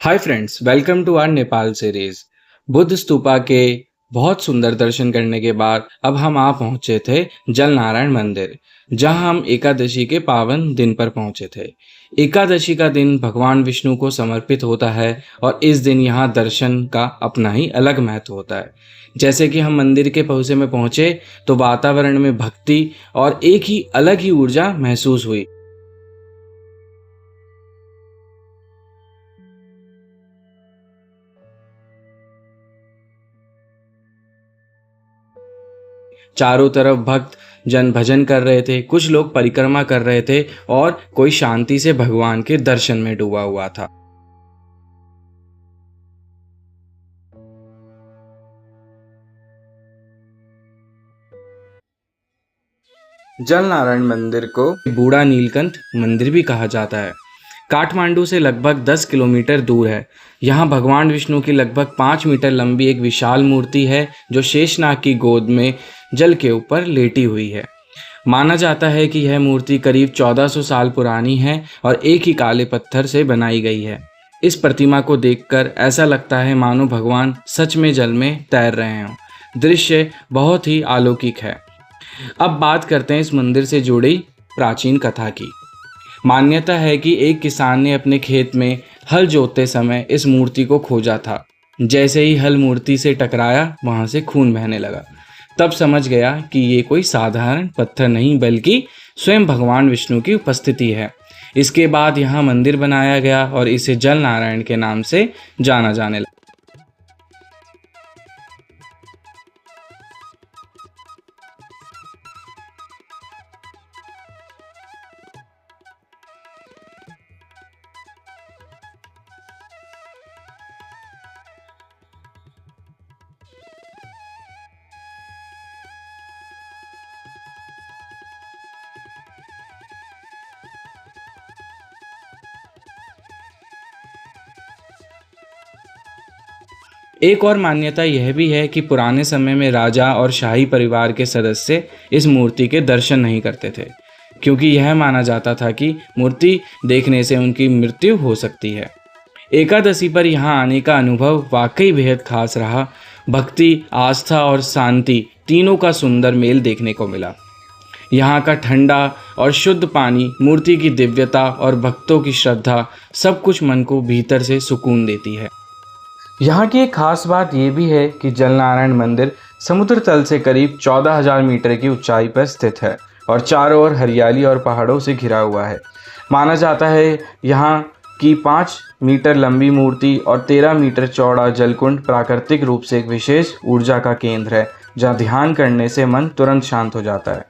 Hi friends, welcome to our Nepal series. Buddha Stupa के बहुत सुंदर दर्शन करने के बाद अब हम आ पहुंचे थे जल नारायण मंदिर, जहां हम एकादशी के पावन दिन पर पहुंचे थे। एकादशी का दिन भगवान विष्णु को समर्पित होता है और इस दिन यहां दर्शन का अपना ही अलग महत्व होता है। जैसे कि हम मंदिर के पहुँचे में पहुंचे तो वातावरण में भक्ति और एक ही अलग ही ऊर्जा महसूस हुई। चारों तरफ भक्त जन भजन कर रहे थे, कुछ लोग परिक्रमा कर रहे थे और कोई शांति से भगवान के दर्शन में डूबा हुआ था। जल नारायण मंदिर को बूढ़ा नीलकंठ मंदिर भी कहा जाता है। काठमांडू से लगभग 10 किलोमीटर दूर है। यहाँ भगवान विष्णु की लगभग 5 मीटर लंबी एक विशाल मूर्ति है, जो शेषनाग की गोद में जल के ऊपर लेटी हुई है। माना जाता है कि यह मूर्ति करीब 1400 साल पुरानी है और एक ही काले पत्थर से बनाई गई है। इस प्रतिमा को देखकर ऐसा लगता है मानो भगवान सच में जल में तैर रहे हों। दृश्य बहुत ही अलौकिक है। अब बात करते हैं इस मंदिर से जुड़ी प्राचीन कथा की। मान्यता है कि एक किसान ने अपने खेत में हल जोतते समय इस मूर्ति को खोजा था। जैसे ही हल मूर्ति से टकराया, वहां से खून बहने लगा। तब समझ गया कि ये कोई साधारण पत्थर नहीं बल्कि स्वयं भगवान विष्णु की उपस्थिति है। इसके बाद यहाँ मंदिर बनाया गया और इसे जल नारायण के नाम से जाना जाने लगा। एक और मान्यता यह भी है कि पुराने समय में राजा और शाही परिवार के सदस्य इस मूर्ति के दर्शन नहीं करते थे, क्योंकि यह माना जाता था कि मूर्ति देखने से उनकी मृत्यु हो सकती है। एकादशी पर यहाँ आने का अनुभव वाकई बेहद खास रहा। भक्ति, आस्था और शांति तीनों का सुंदर मेल देखने को मिला। यहाँ का ठंडा और शुद्ध पानी, मूर्ति की दिव्यता और भक्तों की श्रद्धा, सब कुछ मन को भीतर से सुकून देती है। यहाँ की एक खास बात यह भी है कि जल नारायण मंदिर समुद्र तल से करीब 14,000 मीटर की ऊंचाई पर स्थित है और चारों ओर हरियाली और पहाड़ों से घिरा हुआ है। माना जाता है यहाँ की 5 मीटर लंबी मूर्ति और 13 मीटर चौड़ा जलकुंड प्राकृतिक रूप से एक विशेष ऊर्जा का केंद्र है, जहाँ ध्यान करने से मन तुरंत शांत हो जाता है।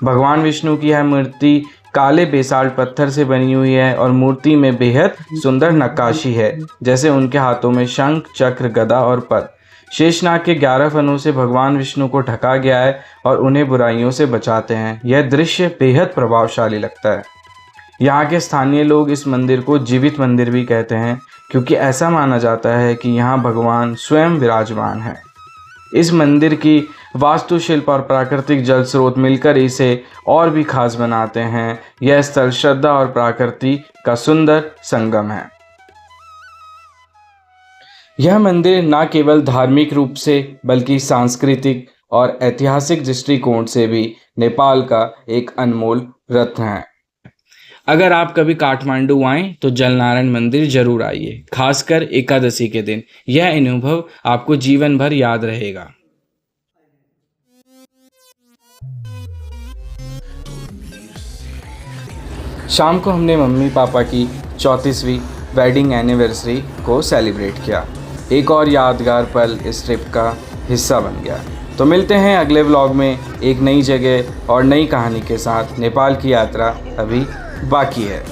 भगवान विष्णु की यह मूर्ति काले बेसाल्ट पत्थर से बनी हुई है और मूर्ति में बेहद सुंदर नक्काशी है, जैसे उनके हाथों में शंख, चक्र, गदा और पद्म। शेषनाग के 11 फनों से भगवान विष्णु को ढका गया है और उन्हें बुराइयों से बचाते हैं। यह दृश्य बेहद प्रभावशाली लगता है। यहाँ के स्थानीय लोग इस मंदिर को जीवित मंदिर भी कहते हैं, क्योंकि ऐसा माना जाता है कि यहाँ भगवान स्वयं विराजमान है। इस मंदिर की वास्तुशिल्प और प्राकृतिक जल स्रोत मिलकर इसे और भी खास बनाते हैं। यह स्थल श्रद्धा और प्रकृति का सुंदर संगम है। यह मंदिर न केवल धार्मिक रूप से बल्कि सांस्कृतिक और ऐतिहासिक दृष्टिकोण से भी नेपाल का एक अनमोल रत्न है। अगर आप कभी काठमांडू आएं तो जल नारायण मंदिर जरूर आइए, खासकर एकादशी के दिन। यह अनुभव आपको जीवन भर याद रहेगा। शाम को हमने मम्मी पापा की 34वीं वेडिंग एनिवर्सरी को सेलिब्रेट किया। एक और यादगार पल इस ट्रिप का हिस्सा बन गया। तो मिलते हैं अगले व्लॉग में एक नई जगह और नई कहानी के साथ। नेपाल की यात्रा अभी बाकी है।